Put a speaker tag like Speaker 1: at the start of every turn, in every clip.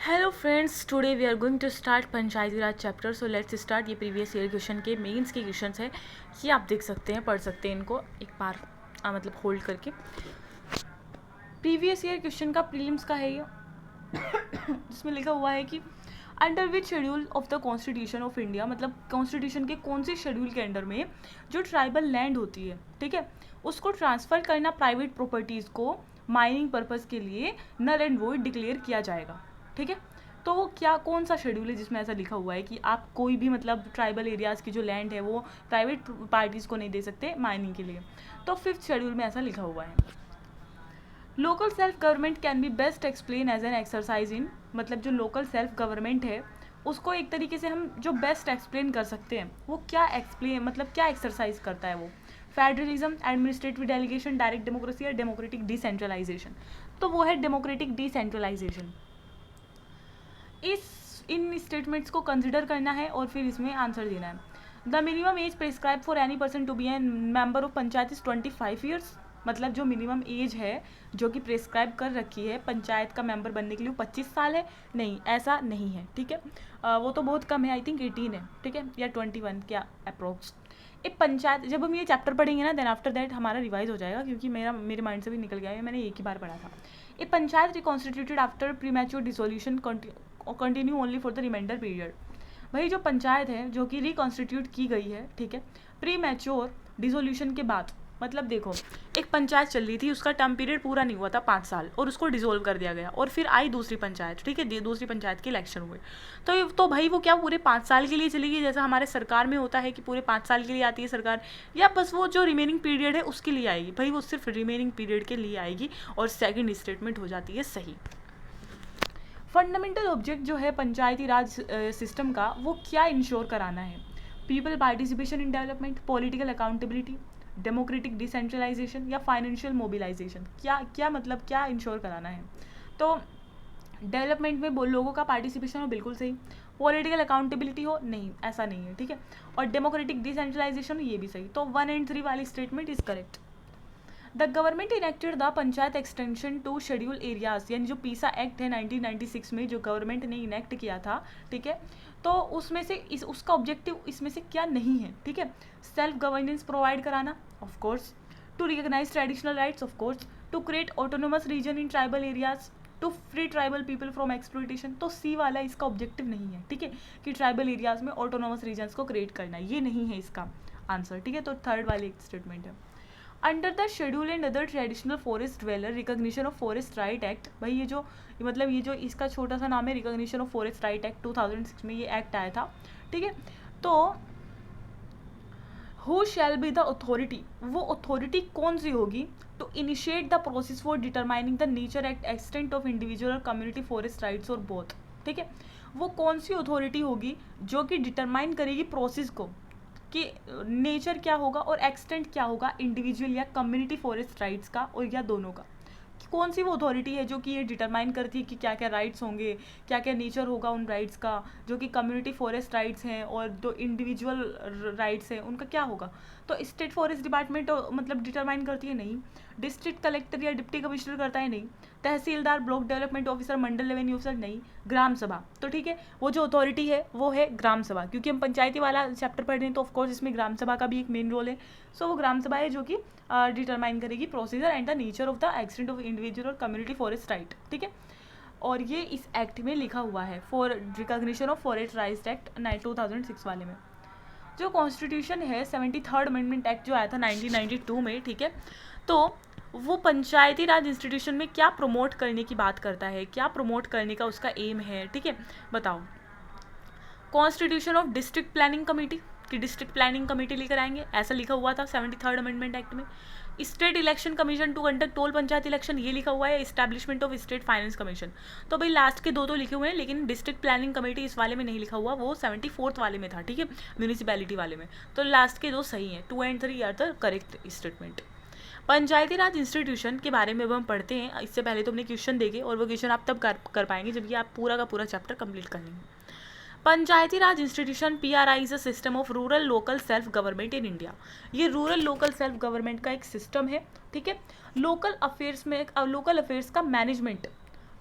Speaker 1: Hello friends, today we are going to start Panchayati Raj chapter. So let's start. ये previous year question के mains के questions है. ये आप देख सकते हैं, पढ़ सकते हैं इनको एक बार मतलब होल्ड करके. प्रीवियस ईयर क्वेश्चन का प्रीलिम्स का है ये, जिसमें लिखा हुआ है कि under which schedule of the constitution of India, मतलब कॉन्स्टिट्यूशन के कौन से शेड्यूल के अंडर में जो ट्राइबल लैंड होती है, ठीक है, उसको ट्रांसफ़र करना प्राइवेट प्रॉपर्टीज़ को माइनिंग पर्पज़ के लिए नल एंड वॉइड डिक्लेयर किया जाएगा. ठीक है, तो वो क्या कौन सा शेड्यूल है जिसमें ऐसा लिखा हुआ है कि आप कोई भी मतलब ट्राइबल एरियाज़ की जो लैंड है वो प्राइवेट पार्टीज़ को नहीं दे सकते माइनिंग के लिए. तो 5th शेड्यूल में ऐसा लिखा हुआ है. Local self government can be best explain as an exercise in, मतलब जो लोकल सेल्फ गवर्नमेंट है उसको एक तरीके से हम जो बेस्ट एक्सप्लेन कर सकते हैं वो क्या एक्सप्लेन मतलब क्या एक्सरसाइज करता है वो. Federalism, administrative delegation, direct democracy या डेमोक्रेटिक डिसेंट्रलाइजेशन. तो वो है डेमोक्रेटिक डिसेंट्रलाइजेशन. इन स्टेटमेंट्स को कंसिडर करना है और फिर इसमें आंसर देना है. The minimum age prescribe for any person to be an member of panchayat is 25 years. मतलब जो मिनिमम एज है जो कि प्रिस्क्राइब कर रखी है पंचायत का मेंबर बनने के लिए 25 साल है. नहीं, ऐसा नहीं है. ठीक है, वो तो बहुत कम है, आई थिंक 18 है. ठीक है, या 21 क्या अप्रोक्स. एक पंचायत, जब हम ये चैप्टर पढ़ेंगे ना देन आफ्टर दैट हमारा रिवाइज हो जाएगा, क्योंकि मेरे माइंड से भी निकल गया है, मैंने एक ही बार पढ़ा था. A panchayat reconstituted after premature dissolution continue only for the remainder period. भाई जो पंचायत है जो कि रिकॉन्स्टिट्यूट की गई है, ठीक है, प्री मैच्योर डिसोल्यूशन के बाद, मतलब देखो एक पंचायत चल रही थी, उसका टर्म पीरियड पूरा नहीं हुआ था 5 साल, और उसको डिसोल्व कर दिया गया, और फिर आई दूसरी पंचायत. ठीक है, दूसरी पंचायत के इलेक्शन हुए, तो भाई वो क्या पूरे 5 साल के लिए चलेगी, जैसा हमारे सरकार में होता है कि पूरे 5 साल के लिए आती है सरकार, या बस वो जो रिमेनिंग पीरियड है उसके लिए आएगी. भाई वो सिर्फ रिमेनिंग पीरियड के लिए आएगी और सेकेंड स्टेटमेंट हो जाती है सही. फंडामेंटल ऑब्जेक्ट जो है पंचायती राज सिस्टम का वो क्या इंश्योर कराना है. People participation in development, political accountability, democratic decentralisation या फाइनेंशियल मोबिलाइजेशन. क्या मतलब क्या इंश्योर कराना है. तो डेवलपमेंट में लोगों का पार्टिसिपेशन हो, बिल्कुल सही. पॉलिटिकल अकाउंटेबिलिटी हो, नहीं ऐसा नहीं है. ठीक है, और डेमोक्रेटिक डिसेंट्रलाइजेशन ये भी सही. तो 1 and 3 वाली statement is correct. The government enacted the panchayat extension to schedule areas, यानी जो पीसा एक्ट है 1996 में जो गवर्नमेंट ने इनेक्ट किया था, ठीक है, तो उसमें से उसका ऑब्जेक्टिव इसमें से क्या नहीं है. ठीक है, सेल्फ गवर्नेंस प्रोवाइड कराना, of course. To recognise traditional rights, of course. To create autonomous region in tribal areas, to free tribal people from exploitation. तो सी वाला इसका ऑब्जेक्टिव नहीं है. ठीक है, कि ट्राइबल एरियाज में ऑटोनोमस रीजन्स को क्रिएट करना, ये नहीं है इसका आंसर. ठीक है, तो 3rd वाली स्टेटमेंट है. Under the schedule and other traditional forest dweller recognition of forest right act. भाई ये जो इसका छोटा सा नाम है, recognition of forest right act 2006 में ये एक्ट आया था. ठीक है, तो who shall be the authority, वो अथॉरिटी कौन सी होगी to initiate the process for determining the nature act extent of individual और कम्युनिटी फॉरेस्ट राइट्स और बोथ. ठीक है, वो कौन सी अथॉरिटी होगी जो कि डिटरमाइन करेगी प्रोसेस को कि नेचर क्या होगा और एक्सटेंट क्या होगा इंडिविजुअल या कम्युनिटी फॉरेस्ट राइट्स का, और या दोनों का. कौन सी वो अथॉरिटी है जो कि ये डिटरमाइन करती है कि क्या क्या राइट्स होंगे, क्या क्या नेचर होगा उन राइट्स का, जो कि कम्युनिटी फॉरेस्ट राइट्स हैं और जो इंडिविजुअल राइट्स हैं उनका क्या होगा. तो स्टेट फॉरेस्ट डिपार्टमेंट मतलब डिटरमाइन करती है, नहीं. डिस्ट्रिक्ट कलेक्टर या डिप्टी कमिश्नर करता है, नहीं. तहसीलदार, ब्लॉक डेवलपमेंट ऑफिसर, मंडल रेवेन्यू ऑफिसर, नहीं. ग्राम सभा. तो ठीक है, वो जो अथॉरिटी है वो है ग्राम सभा, क्योंकि हम पंचायती वाला चैप्टर पढ़ रहे हैं तो ऑफकोर्स इसमें ग्राम सभा का भी एक मेन रोल है. सो वो ग्राम सभा है जो कि डिटरमाइन करेगी procedure and the nature of the extent of individual और कम्युनिटी फॉरेस्ट राइट. ठीक है, और ये इस एक्ट में लिखा हुआ है for recognition of forest rights act 2006 वाले में. जो कॉन्स्टिट्यूशन है 73rd अमेंडमेंट एक्ट जो आया था 1992 में, ठीक है, तो वो पंचायती राज इंस्टीट्यूशन में क्या प्रमोट करने की बात करता है, क्या प्रमोट करने का उसका एम है. ठीक है, बताओ. Constitution of district planning committee, कि डिस्ट्रिक्ट प्लानिंग कमेटी लेकर आएंगे, ऐसा लिखा हुआ था 73rd अमेंडमेंट एक्ट में. State election commission to conduct all panchayat election, ये लिखा हुआ है. Establishment of state finance commission. तो भाई लास्ट के दो तो लिखे हुए हैं, लेकिन डिस्ट्रिक्ट प्लानिंग कमेटी इस वाले में नहीं लिखा हुआ, वो 74th वाले में था. ठीक है, म्यूनिसिपैलिटी वाले में. तो लास्ट के दो सही हैं, 2 and 3 are the correct statement. Panchayati Raj institution के बारे में अब हम पढ़ते हैं. इससे पहले तो हमने क्वेश्चन देखे, और वो क्वेश्चन आप तब कर पाएंगे जब ये आप पूरा का पूरा चैप्टर कंप्लीट कर लेंगे. Panchayati Raj institution PRI is a system of rural local self government in India. ये रूरल लोकल सेल्फ गवर्नमेंट का एक सिस्टम है. ठीक है, लोकल अफेयर्स का मैनेजमेंट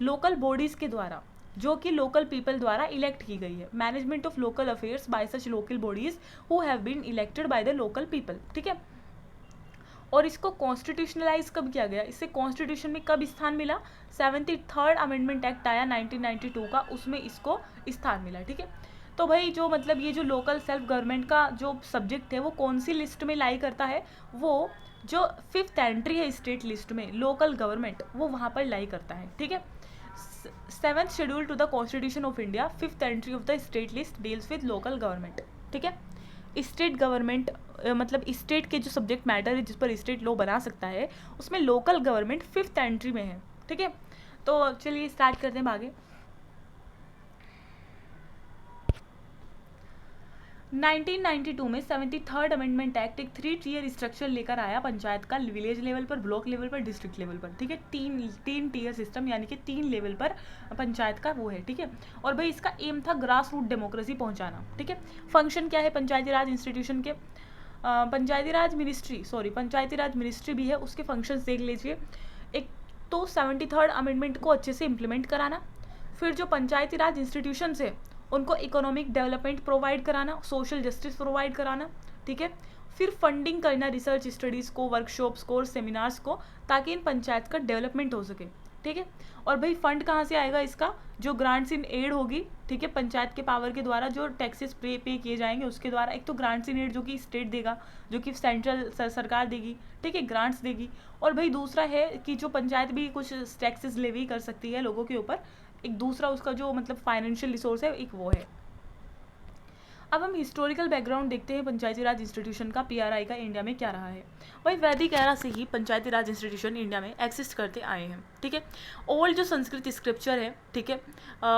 Speaker 1: लोकल बॉडीज़ के द्वारा जो कि लोकल पीपल द्वारा इलेक्ट की गई है। Management of local affairs by such local bodies who have been elected by the local people, ठीक है। और इसको कॉन्स्टिट्यूशनलाइज कब किया गया, इससे कॉन्स्टिट्यूशन में कब स्थान मिला, 73rd अमेंडमेंट एक्ट आया 1992 का, उसमें इसको स्थान मिला, ठीक है। तो भाई जो मतलब ये जो लोकल सेल्फ गवर्नमेंट का जो सब्जेक्ट है वो कौन सी लिस्ट में लाई करता है, वो जो 5th एंट्री है स्टेट लिस्ट में लोकल गवर्नमेंट, वो वहाँ पर लाई करता है, ठीक है। 7th schedule to the constitution of India, 5th entry of the state list deals with local government, ठीक है। स्टेट गवर्नमेंट मतलब स्टेट के जो सब्जेक्ट मैटर है जिस पर स्टेट लॉ बना सकता है, उसमें लोकल गवर्नमेंट 5th एंट्री में है, ठीक है। तो चलिए स्टार्ट करते हैं आगे। 1992 में 73rd अमेंडमेंट एक्ट एक 3 टियर स्ट्रक्चर लेकर आया पंचायत का, विलेज लेवल पर, ब्लॉक लेवल पर, डिस्ट्रिक्ट लेवल पर, ठीक है। तीन टियर सिस्टम यानी कि 3 लेवल पर पंचायत का वो है, ठीक है। और भाई इसका एम था ग्रास रूट डेमोक्रेसी पहुंचाना, ठीक है। फंक्शन क्या है पंचायती राज इंस्टीट्यूशन के, पंचायती राज मिनिस्ट्री भी है, उसके फंक्शंस देख लीजिए। एक तो 73rd अमेंडमेंट को अच्छे से इम्प्लीमेंट कराना, फिर जो पंचायती राज इंस्टीट्यूशंस है उनको इकोनॉमिक डेवलपमेंट प्रोवाइड कराना, सोशल जस्टिस प्रोवाइड कराना, ठीक है। फिर फंडिंग करना रिसर्च स्टडीज़ को, वर्कशॉप्स को और सेमिनार्स को, ताकि इन पंचायत का डेवलपमेंट हो सके, ठीक है। और भाई फंड कहाँ से आएगा इसका, जो ग्रांट्स इन एड होगी, ठीक है, पंचायत के पावर के द्वारा जो टैक्सेस पे किए जाएंगे उसके द्वारा, एक तो ग्रांट्स इन एड जो कि स्टेट देगा, जो कि सेंट्रल सरकार देगी, ठीक है, ग्रांट्स देगी। और भाई दूसरा है कि जो पंचायत भी कुछ टैक्सेस लेवी कर सकती है लोगों के ऊपर, एक दूसरा उसका जो मतलब फाइनेंशियल रिसोर्स है एक वो है। अब हम हिस्टोरिकल बैकग्राउंड देखते हैं पंचायती राज इंस्टीट्यूशन का, पीआरआई का इंडिया में क्या रहा है। वही वैदिक एरा से ही पंचायती राज इंस्टीट्यूशन इंडिया में एग्जिस्ट करते आए हैं, ठीक है। ओल्ड जो संस्कृत स्क्रिप्चर है, ठीक है,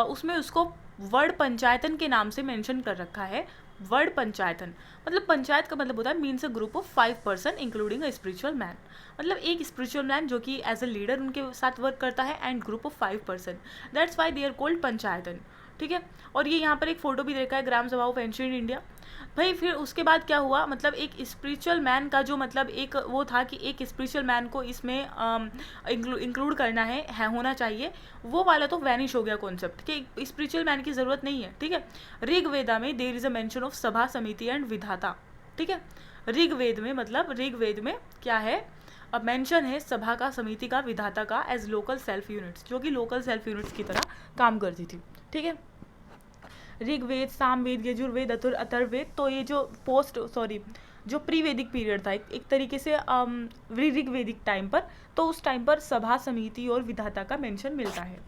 Speaker 1: उसमें उसको वर्ड पंचायतन के नाम से मेंशन कर रखा है। वर्ड पंचायतन मतलब पंचायत का मतलब होता है means a group of 5 person including a spiritual man, मतलब एक स्पिरिचुअल मैन जो कि एज अ लीडर उनके साथ वर्क करता है, and group of 5 person, that's why they are called panchayatan, ठीक है। और ये यहाँ पर एक फोटो भी देखा है ग्राम सभा ऑफ एंशिएंट इंडिया। भाई फिर उसके बाद क्या हुआ, मतलब एक स्पिरिचुअल मैन का जो मतलब एक वो था कि एक स्पिरिचुअल मैन को इसमें इंक्लूड करना है होना चाहिए, वो वाला तो वैनिश हो गया कॉन्सेप्ट कि स्पिरिचुअल मैन की ज़रूरत नहीं है, ठीक है। ऋग्वेदा में there is a mention of sabha samiti and विधाता, ठीक है। ऋग्वेद में मतलब ऋग्वेद में क्या है, अब मेंशन है सभा का, समिति का, विधाता का एज लोकल सेल्फ यूनिट्स, जो कि लोकल सेल्फ यूनिट्स की तरह काम करती थी, ठीक है। ऋग्वेद, सामवेद, यजुर्वेद, अथर्ववेद, तो ये जो प्री वैदिक पीरियड था एक तरीके से ऋग्वेदिक टाइम पर, तो उस टाइम पर सभा, समिति और विधाता का मेंशन मिलता है।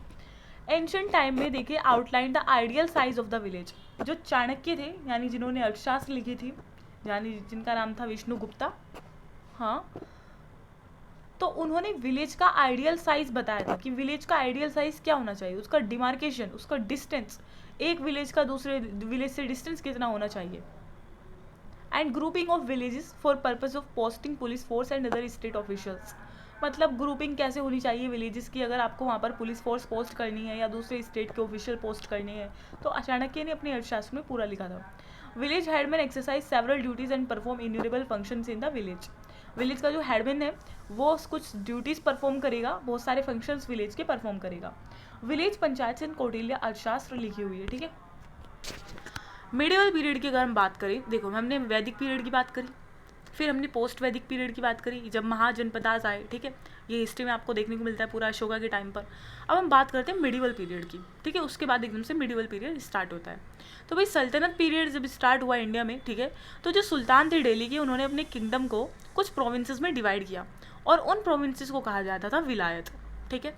Speaker 1: एंशिएंट टाइम में देखिए outline the ideal size of the village, जो चाणक्य थे यानी जिन्होंने अर्थशास्त्र लिखी थी, यानी जिनका नाम था विष्णुगुप्ता, हाँ, तो उन्होंने विलेज का आइडियल साइज बताया था कि विलेज का आइडियल साइज क्या होना चाहिए, उसका डिमार्केशन, उसका डिस्टेंस, एक विलेज का दूसरे विलेज से डिस्टेंस कितना होना चाहिए, and grouping of villages for purpose of posting police force and other state officials, मतलब ग्रुपिंग कैसे होनी चाहिए विलेजेस की, अगर आपको वहाँ पर पुलिस फोर्स पोस्ट करनी है या दूसरे स्टेट के ऑफिशियल पोस्ट करने हैं, तो चाणक्य ने अपने अर्थशास्त्र में पूरा लिखा था। Village headman exercise several duties and perform innumerable functions in the village, village का जो हेडमैन है वो कुछ ड्यूटीज़ परफॉर्म करेगा, बहुत सारे फंक्शंस विलेज के परफॉर्म करेगा। विलेज पंचायत से कौटिल्य अर्थशास्त्र लिखी हुई है, ठीक है। मिडिवल पीरियड की अगर हम बात करें, देखो हमने वैदिक पीरियड की बात करी, फिर हमने पोस्ट वैदिक पीरियड की बात करी जब महाजनपदास आए, ठीक है, ये हिस्ट्री में आपको देखने को मिलता है पूरा अशोका के टाइम पर। अब हम बात करते हैं मिडिवल पीरियड की, ठीक है, उसके बाद एकदम से मिडिवल पीरियड स्टार्ट होता है। तो भाई सल्तनत पीरियड जब स्टार्ट हुआ इंडिया में, ठीक है, तो जो सुल्तान थे दिल्ली के, उन्होंने अपने किंगडम को कुछ प्रोविंसेस में डिवाइड किया, और उन प्रोविंसेस को कहा जाता था विलायत, ठीक है।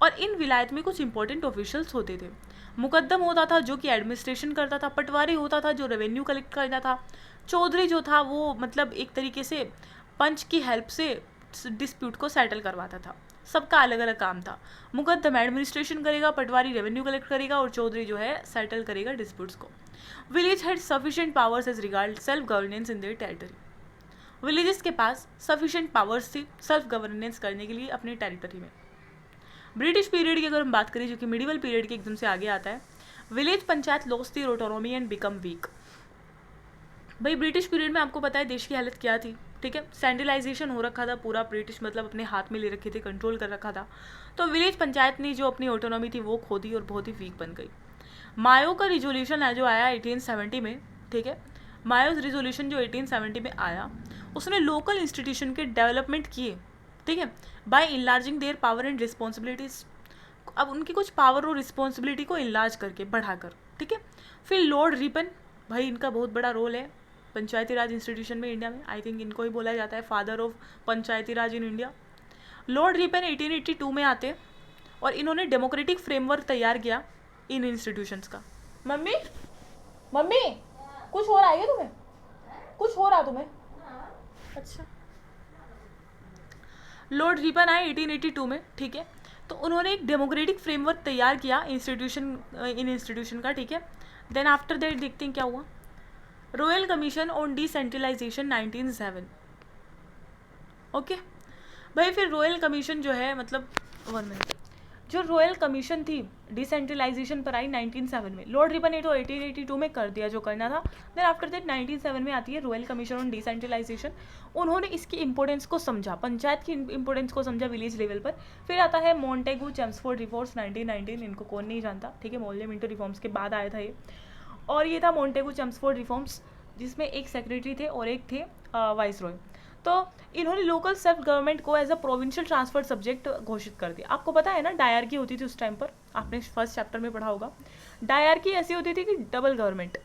Speaker 1: और इन विलायत में कुछ इंपॉर्टेंट ऑफिशियल्स होते थे। मुकद्दम होता था जो कि एडमिनिस्ट्रेशन करता था, पटवारी होता था जो रेवेन्यू कलेक्ट करता था, चौधरी जो था वो मतलब एक तरीके से पंच की हेल्प से डिस्प्यूट को सेटल करवाता था, सबका अलग अलग काम था। मुकद्दम एडमिनिस्ट्रेशन करेगा, पटवारी रेवेन्यू कलेक्ट करेगा और चौधरी जो है सेटल करेगा डिस्प्यूट्स को। Village had sufficient powers as regard self governance in their territory, villages के पास सफिशिएंट पावर्स थी सेल्फ गवर्नेंस करने के लिए अपने टेरिटरी में। ब्रिटिश पीरियड की अगर हम बात करें जो कि मिडिवल पीरियड के एकदम से आगे आता है, village panchayat lost their autonomy and become weak. भाई ब्रिटिश पीरियड में आपको पता है देश की हालत क्या थी, ठीक है, सेंट्रलाइजेशन हो रखा था पूरा, ब्रिटिश मतलब अपने हाथ में ले रखे थे, कंट्रोल कर रखा था। तो विलेज पंचायत ने जो अपनी ऑटोनॉमी थी वो खो दी और बहुत ही वीक बन गई। मायो का रिजोल्यूशन है जो आया 1870 में, ठीक है, मायोज रिजोल्यूशन जो 1870 में आया, उसने लोकल इंस्टीट्यूशन के डेवलपमेंट किए, ठीक है, by enlarging their power and responsibilities. अब उनकी कुछ पावर और रिस्पॉन्सिबिलिटी को इनलार्ज करके, बढ़ाकर, ठीक है। फिर लॉर्ड रिपन, भाई इनका बहुत बड़ा रोल है पंचायती राज इंस्टीट्यूशन में इंडिया में, आई थिंक इनको ही बोला जाता है father of Panchayati Raj in India. Lord Ripon 1882 में आते और इन्होंने डेमोक्रेटिक फ्रेमवर्क तैयार किया इन इंस्टीट्यूशंस का। मम्मी मम्मी कुछ हो रहा है क्या तुम्हें? कुछ हो रहा तुम्हें? अच्छा। लॉर्ड रिपन आए 1882 में, ठीक है, तो उन्होंने एक डेमोक्रेटिक फ्रेमवर्क तैयार किया इन इंस्टीट्यूशन का, ठीक है। देन आफ्टर दैट देखते हैं क्या हुआ। Royal commission on decentralisation 1907, okay भाई। फिर रॉयल कमीशन जो है, मतलब 1 मिनट, जो रॉयल कमीशन थी डिसेंट्रलाइजेशन पर आई 1907 में। लॉर्ड रिपन ने तो 1882 में कर दिया जो करना था। देन आफ्टर दैट 1907 में आती है रॉयल कमीशन ऑन डिसेंट्रलाइजेशन। उन्होंने इसकी इंपॉर्टेंस को समझा, पंचायत की इंपॉर्टेंस को समझा विलेज लेवल पर। फिर आता है मॉन्टेगू चेम्सफोर्ड रिफॉर्म्स 1919, इनको कौन नहीं जानता, ठीक है, पार्लियामेंट्री रिफॉर्म्स के बाद आया था ये। और ये था मॉन्टेगू चेम्सफोर्ड रिफॉर्म्स, जिसमें एक सेक्रेटरी थे और एक थे वाइस रॉय। तो इन्होंने लोकल सेल्फ गवर्नमेंट को as a provincial transfer subject घोषित कर दिया। आपको पता है ना डायरकी होती थी उस टाइम पर, आपने फर्स्ट चैप्टर में पढ़ा होगा। डायरकी ऐसी होती थी कि डबल गवर्नमेंट,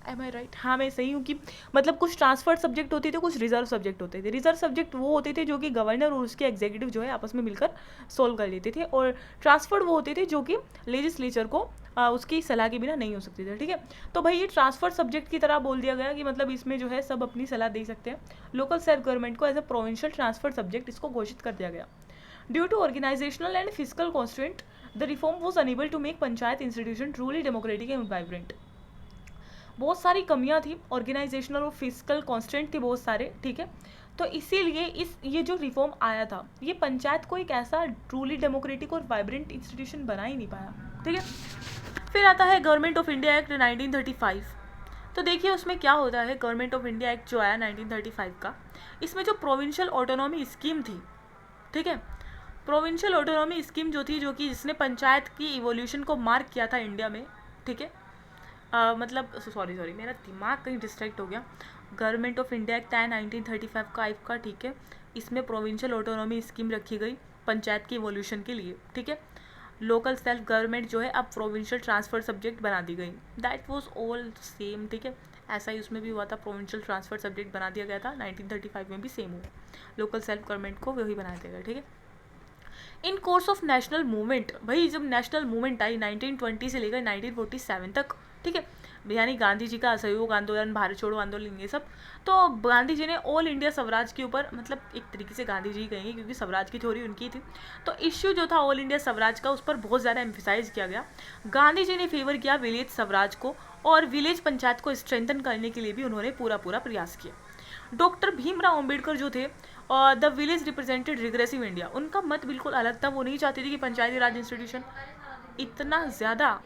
Speaker 1: एम आई राइट? हाँ मैं सही हूँ कि मतलब कुछ ट्रांसफर सब्जेक्ट होते थे, कुछ रिजर्व सब्जेक्ट होते थे। रिजर्व सब्जेक्ट वो होते थे जो कि गवर्नर और उसके एग्जीक्यूटिव जो है आपस में मिलकर सोल्व कर लेते थे, और ट्रांसफर्ड वो होते थे जो कि लेजिस्लेचर को उसकी सलाह के बिना नहीं हो सकते थे, ठीक है। तो भाई ये ट्रांसफर सब्जेक्ट की तरह बोल दिया गया कि मतलब इसमें जो है सब अपनी सलाह दे सकते हैं। लोकल सेल्फ गवर्नमेंट को as a provincial transfer subject इसको घोषित कर दिया गया। Due to organisational and physical constraint the reform was unable to make panchayat institution truly democratic and vibrant. बहुत सारी कमियां थी, ऑर्गेनाइजेशनल और फिजिकल कॉन्स्टेंट थे बहुत सारे, ठीक है। तो इसीलिए ये जो रिफॉर्म आया था, ये पंचायत को एक ऐसा ट्रूली डेमोक्रेटिक और वाइब्रेंट इंस्टीट्यूशन बना ही नहीं पाया, ठीक है। फिर आता है गवर्नमेंट ऑफ इंडिया एक्ट 1935। तो देखिए उसमें क्या होता है, गवर्नमेंट ऑफ इंडिया एक्ट जो आया 1935 का, इसमें जो प्रोविंशियल ऑटोनॉमी स्कीम थी, ठीक है, प्रोविंशियल ऑटोनॉमी स्कीम जो थी, जो कि जिसने पंचायत की इवोल्यूशन को मार्क किया था इंडिया में, ठीक है। मतलब सॉरी मेरा दिमाग कहीं डिस्ट्रैक्ट हो गया। गवर्नमेंट ऑफ इंडिया एक्ट है 1935 का, ठीक है। इसमें प्रोविंशियल ऑटोनॉमी स्कीम रखी गई पंचायत की इवोल्यूशन के लिए, ठीक है। लोकल सेल्फ गवर्नमेंट जो है अब प्रोविंशियल ट्रांसफर सब्जेक्ट बना दी गई। दैट वाज ऑल सेम, ठीक है। ऐसा ही उसमें भी हुआ था, प्रोविंशियल ट्रांसफर सब्जेक्ट बना दिया गया था। 1935 में भी सेम हुआ, लोकल सेल्फ गवर्नमेंट को वही बना दिया गया, ठीक है। इन कोर्स ऑफ नेशनल मूवमेंट, भाई जब नेशनल मूवमेंट आई 1920 से लेकर 1947 तक, ठीक है, यानी गांधी जी का असहयोग आंदोलन, भारत छोड़ो आंदोलन, ये सब, तो गांधी जी ने ऑल इंडिया स्वराज के ऊपर, मतलब एक तरीके से गांधी जी कहेंगे क्योंकि स्वराज की थ्योरी उनकी थी, तो इश्यू जो था ऑल इंडिया स्वराज का, उस पर बहुत ज़्यादा एम्फेसाइज किया गया। गांधी जी ने फेवर किया विलेज स्वराज को, और विलेज पंचायत को स्ट्रेंथन करने के लिए भी उन्होंने पूरा प्रयास किया। डॉक्टर भीमराव अंबेडकर जो थे, और the village represented regressive India, उनका मत बिल्कुल अलग था। वो नहीं चाहते थे कि पंचायती राज इंस्टीट्यूशन इतना ज़्यादा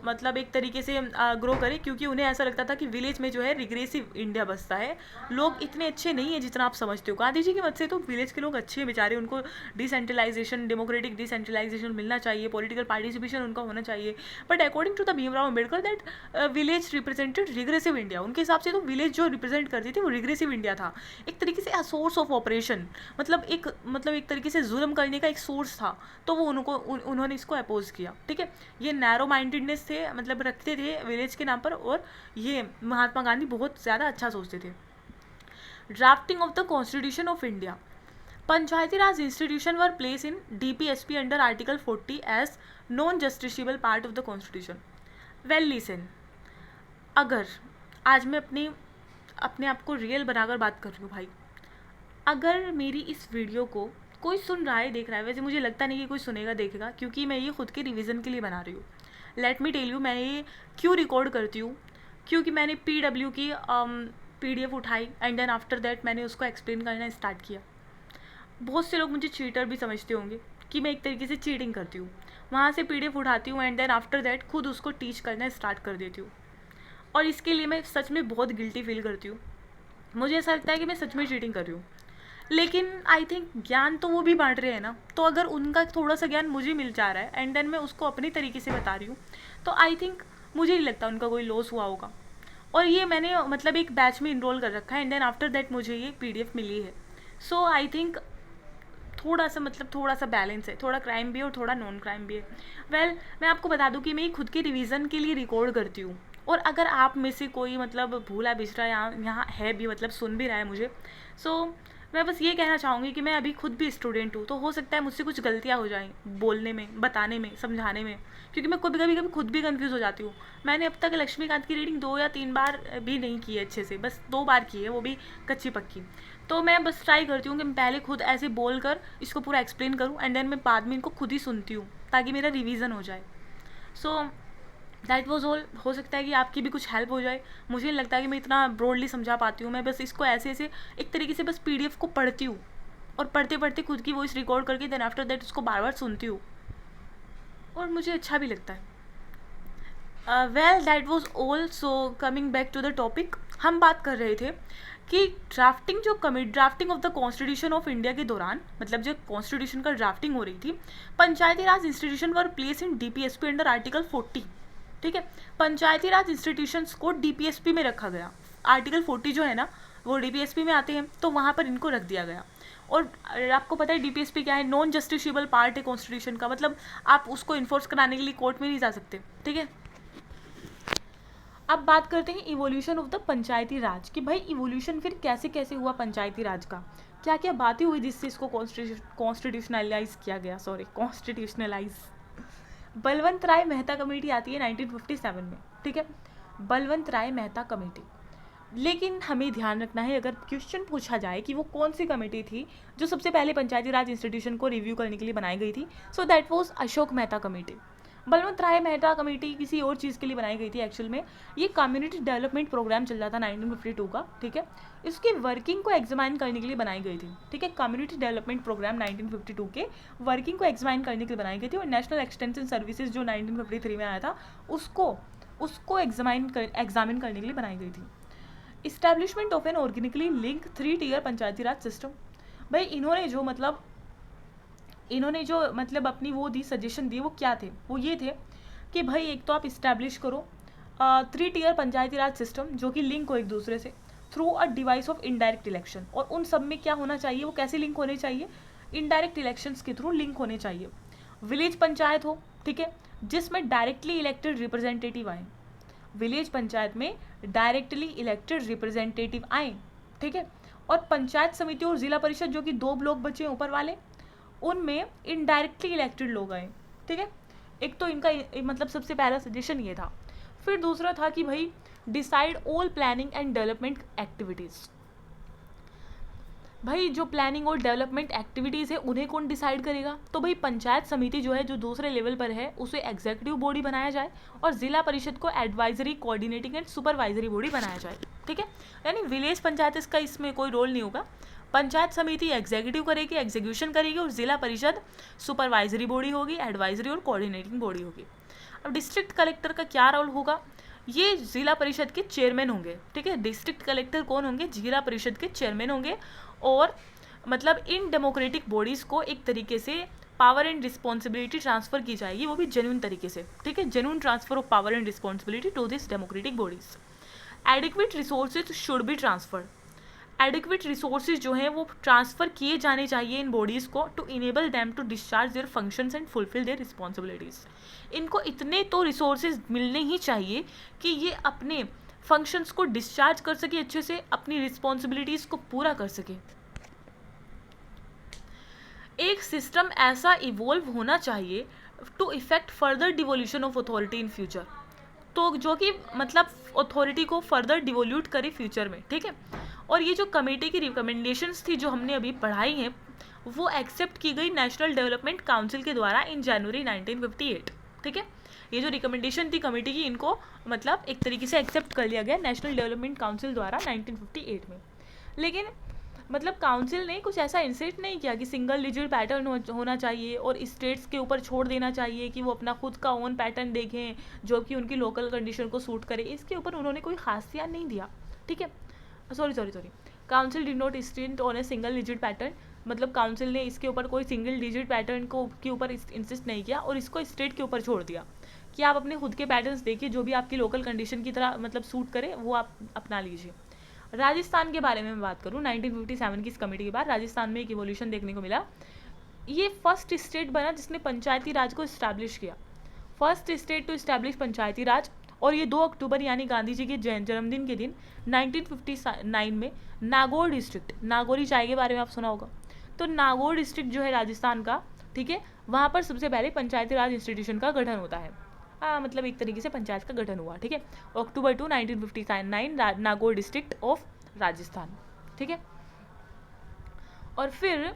Speaker 1: मतलब एक तरीके से ग्रो करे, क्योंकि उन्हें ऐसा लगता था कि विलेज में जो है रिग्रेसिव इंडिया बसता है, लोग इतने अच्छे नहीं है जितना आप समझते हो। गांधी जी के मत से तो विलेज के लोग अच्छे हैं बेचारे, उनको डिसेंट्रलाइजेशन, डेमोक्रेटिक डिसेंट्रलाइजेशन मिलना चाहिए, पॉलिटिकल पार्टिसिपेशन उनका होना चाहिए। But according to the Bhimrao Ambedkar that village represented regressive India, उनके हिसाब से तो विलेज जो रिप्रेजेंट करती थी वो रिग्रेसिव इंडिया था, एक तरीके से सोर्स ऑफ ऑपरेशन, मतलब एक तरीके से जुल्म करने का एक सोर्स था। तो वो उन्होंने इसको अपोज किया, ठीक है। ये नैरो माइंडेडनेस थे, मतलब रखते थे विलेज के नाम पर, और ये महात्मा गांधी बहुत ज़्यादा अच्छा सोचते थे। Drafting of the constitution of India, Panchayati Raj institution were place in DPSP under article 40 as non justiciable part of the constitution. Well listen, अगर आज मैं अपने आप को रियल बनाकर बात कर रही हूँ भाई, अगर मेरी इस वीडियो को कोई सुन रहा है, देख रहा है, वैसे मुझे लगता नहीं कि कोई सुनेगा देखेगा, क्योंकि मैं ये खुद के रिवीजन के लिए बना रही हूँ। लेट मी टेल यू, मैं ये क्यों रिकॉर्ड करती हूँ, क्योंकि मैंने PW की PDF उठाई एंड देन आफ्टर दैट मैंने उसको एक्सप्लेन करना स्टार्ट किया। बहुत से लोग मुझे चीटर भी समझते होंगे कि मैं एक तरीके से चीटिंग करती हूँ, वहाँ से PDF उठाती हूँ एंड देन आफ्टर दैट खुद उसको टीच करना स्टार्ट कर देती हूँ, और इसके लिए मैं सच में बहुत गिल्टी फील करती हूँ। मुझे ऐसा लगता है कि मैं सच में चीटिंग कर रही हूँ, लेकिन आई थिंक ज्ञान तो वो भी बांट रहे हैं ना, तो अगर उनका थोड़ा सा ज्ञान मुझे मिल जा रहा है एंड देन मैं उसको अपनी तरीके से बता रही हूँ, तो आई थिंक मुझे नहीं लगता उनका कोई लॉस हुआ होगा। और ये मैंने मतलब एक बैच में इनरोल कर रखा है एंड देन आफ्टर दैट मुझे ये PDF मिली है। सो आई थिंक थोड़ा सा मतलब थोड़ा सा बैलेंस है, थोड़ा क्राइम भी है और थोड़ा नॉन क्राइम भी है। वेल मैं आपको बता दूं कि मैं खुद के रिवीजन के लिए रिकॉर्ड करती हूँ, और अगर आप में से कोई मतलब भूला बिछड़ा यहाँ है भी, मतलब सुन भी रहा है मुझे, सो मैं बस ये कहना चाहूँगी कि मैं अभी खुद भी स्टूडेंट हूँ, तो हो सकता है मुझसे कुछ गलतियाँ हो जाएं बोलने में, बताने में, समझाने में, क्योंकि मैं कभी कभी खुद भी कंफ्यूज हो जाती हूँ। मैंने अब तक लक्ष्मीकांत की रीडिंग 2 या 3 बार भी नहीं की है अच्छे से, बस 2 बार की है, वो भी कच्ची पक्की। तो मैं बस ट्राई करती हूँ कि मैं पहले खुद ऐसे बोल कर इसको पूरा एक्सप्लेन करूँ एंड देन मैं बाद में इनको खुद ही सुनती हूँ ताकि मेरा रिवीजन हो जाए। So that was all. हो सकता है कि आपकी भी कुछ हेल्प हो जाए। मुझे नहीं लगता कि मैं इतना ब्रॉडली समझा पाती हूँ, मैं बस इसको ऐसे ऐसे एक तरीके से बस PDF को पढ़ती हूँ और पढ़ते पढ़ते खुद की वॉइस रिकॉर्ड करके देन आफ्टर दैट उसको बार बार सुनती हूँ, और मुझे अच्छा भी लगता है। Well that was all. So coming back to the topic, हम बात कर रहे थे कि drafting of the constitution of India के दौरान, मतलब जब कॉन्स्टिट्यूशन का ड्राफ्टिंग हो रही थी, Panchayati Raj institution were place in DPSP under article 40। ठीक है, पंचायती राज इंस्टीट्यूशंस को DPSP में रखा गया। आर्टिकल 40 जो है ना वो DPSP में आते हैं, तो वहाँ पर इनको रख दिया गया। और आपको पता है DPSP क्या है, नॉन जस्टिसबल पार्ट है कॉन्स्टिट्यूशन का, मतलब आप उसको इन्फोर्स कराने के लिए कोर्ट में नहीं जा सकते। ठीक है, अब बात करते हैं इवोल्यूशन ऑफ द पंचायती राज, कि भाई इवोल्यूशन फिर कैसे कैसे हुआ पंचायती राज का, क्या क्या बातें हुई जिससे इसको कॉन्स्टिट्यूशनलाइज किया गया, कॉन्स्टिट्यूशनलाइज। बलवंत राय मेहता कमेटी आती है 1957 में। ठीक है, बलवंत राय मेहता कमेटी। लेकिन हमें ध्यान रखना है, अगर क्वेश्चन पूछा जाए कि वो कौन सी कमेटी थी जो सबसे पहले पंचायती राज इंस्टीट्यूशन को रिव्यू करने के लिए बनाई गई थी, so that was Ashok Mehta committee. Balwant Rai Mehta committee किसी और चीज़ के लिए बनाई गई थी एक्चुअल में, ये कम्युनिटी डेवलपमेंट प्रोग्राम चल रहा था 1952 का। ठीक है, इसकी वर्किंग को एग्जामाइन करने के लिए बनाई गई थी। ठीक है, कम्युनिटी डेवलपमेंट प्रोग्राम 1952 के वर्किंग को एग्जामाइन करने के लिए बनाई गई थी, और नेशनल एक्सटेंशन सर्विसेज जो 1953 में आया था उसको एग्जामिन करने के लिए बनाई गई थी। Establishment of an organically link 3-tier Panchayati Raj system. भाई इन्होंने जो मतलब अपनी वो दी सजेशन दी, वो क्या थे, वो ये थे कि भाई एक तो आप इस्टेब्लिश करो 3-tier पंचायती राज सिस्टम जो कि लिंक हो एक दूसरे से through a device of indirect election. और उन सब में क्या होना चाहिए, वो कैसे लिंक होने चाहिए, इनडायरेक्ट इलेक्शंस के थ्रू लिंक होने चाहिए। विलेज पंचायत हो, ठीक है, जिसमें डायरेक्टली इलेक्टेड रिप्रेजेंटेटिव आए, विलेज पंचायत में डायरेक्टली इलेक्टेड रिप्रेजेंटेटिव आए। ठीक है, और पंचायत समिति और जिला परिषद जो कि 2 ब्लॉक बचे ऊपर वाले, उनमें इनडायरेक्टली इलेक्टेड लोग आए। ठीक है, एक तो इनका मतलब सबसे पहला सजेशन ये था। फिर दूसरा था कि भाई decide all planning and development activities. भाई जो प्लानिंग और डेवलपमेंट एक्टिविटीज़ है उन्हें कौन डिसाइड करेगा, तो भाई पंचायत समिति जो है जो दूसरे लेवल पर है उसे एग्जीक्यूटिव बॉडी बनाया जाए, और जिला परिषद को advisory, coordinating and supervisory body बनाया जाए। ठीक है, यानी विलेज पंचायत इसका इसमें कोई रोल नहीं होगा। पंचायत समिति एग्जीक्यूटिव करेगी, एग्जीक्यूशन करेगी, और जिला परिषद सुपरवाइजरी बॉडी होगी, एडवाइजरी और कोऑर्डिनेटिंग बॉडी होगी। अब डिस्ट्रिक्ट कलेक्टर का क्या रोल होगा, ये जिला परिषद के चेयरमैन होंगे। ठीक है, डिस्ट्रिक्ट कलेक्टर कौन होंगे, जिला परिषद के चेयरमैन होंगे, और मतलब इन डेमोक्रेटिक बॉडीज़ को एक तरीके से पावर एंड रिस्पॉन्सिबिलिटी ट्रांसफर की जाएगी, वो भी जेन्युइन तरीके से। ठीक है, genuine transfer of power and responsibility to this democratic bodies. Adequate resources should be transferred. Adequate resources जो हैं वो ट्रांसफ़र किए जाने चाहिए इन बॉडीज़ को, to enable them to discharge their functions and fulfil their responsibilities. इनको इतने तो रिसोर्सेज मिलने ही चाहिए कि ये अपने फंक्शंस को डिस्चार्ज कर सके अच्छे से, अपनी रिस्पॉन्सिबिलिटीज़ को पूरा कर सके। एक सिस्टम ऐसा इवॉल्व होना चाहिए to effect further devolution of authority in future, तो जो कि मतलब अथॉरिटी को फर्दर डिवोल्यूट करे फ्यूचर में। ठीक है, और ये जो कमेटी की रिकमेंडेशंस थी जो हमने अभी पढ़ाई हैं, वो एक्सेप्ट की गई नेशनल डेवलपमेंट काउंसिल के द्वारा इन जनवरी 1958। ठीक है, ये जो रिकमेंडेशन थी कमेटी की, इनको मतलब एक तरीके से एक्सेप्ट कर लिया गया नेशनल डेवलपमेंट काउंसिल द्वारा 1958 में। लेकिन मतलब काउंसिल ने कुछ ऐसा इंसिस्ट नहीं किया कि सिंगल डिजिट पैटर्न होना चाहिए और स्टेट्स के ऊपर छोड़ देना चाहिए कि वो अपना खुद का ओन पैटर्न देखें जो कि उनकी लोकल कंडीशन को सूट करे। इसके ऊपर उन्होंने कोई खास ध्यान नहीं दिया। ठीक है, sorry council did not insist on a single digit pattern, मतलब काउंसिल ने इसके ऊपर कोई सिंगल डिजिट पैटर्न को के ऊपर इंसिस्ट नहीं किया और इसको स्टेट के ऊपर छोड़ दिया कि आप अपने खुद के पैटर्न्स देखिए, जो भी आपकी लोकल कंडीशन की तरह मतलब सूट करे वो आप अपना लीजिए। राजस्थान के बारे में मैं बात करूँ, 1957 की इस कमेटी के बाद राजस्थान में एक इवोल्यूशन देखने को मिला। ये फर्स्ट स्टेट बना जिसने पंचायती राज को इस्टेब्लिश किया, फर्स्ट स्टेट टू इस्टेब्लिश पंचायती राज। और ये 2 अक्टूबर यानी गांधी जी के जन्मदिन के दिन 1959 में नागौर डिस्ट्रिक्ट, नागौरी चाय के बारे में आप सुना होगा, तो नागौर डिस्ट्रिक्ट जो है राजस्थान का, ठीक है, वहाँ पर सबसे पहले पंचायती राज इंस्टीट्यूशन का गठन होता है। मतलब एक तरीके से पंचायत का गठन हुआ, ठीक है, अक्टूबर 2 1959 नागौर डिस्ट्रिक्ट ऑफ राजस्थान, ठीक है। और फिर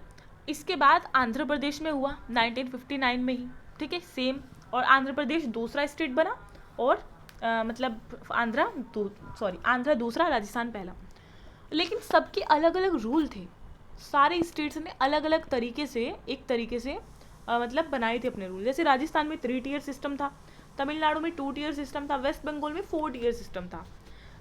Speaker 1: इसके बाद आंध्र प्रदेश में हुआ 1959 में ही, ठीक है, सेम। और आंध्र प्रदेश दूसरा स्टेट बना और मतलब आंध्रा दूसरा, राजस्थान पहला। लेकिन सबके अलग अलग रूल थे, सारे स्टेट्स ने अलग अलग तरीके से मतलब बनाए थे अपने रूल। जैसे राजस्थान में 3 टियर सिस्टम था, तमिलनाडु में 2 टियर सिस्टम था, वेस्ट बंगाल में 4 टियर सिस्टम था।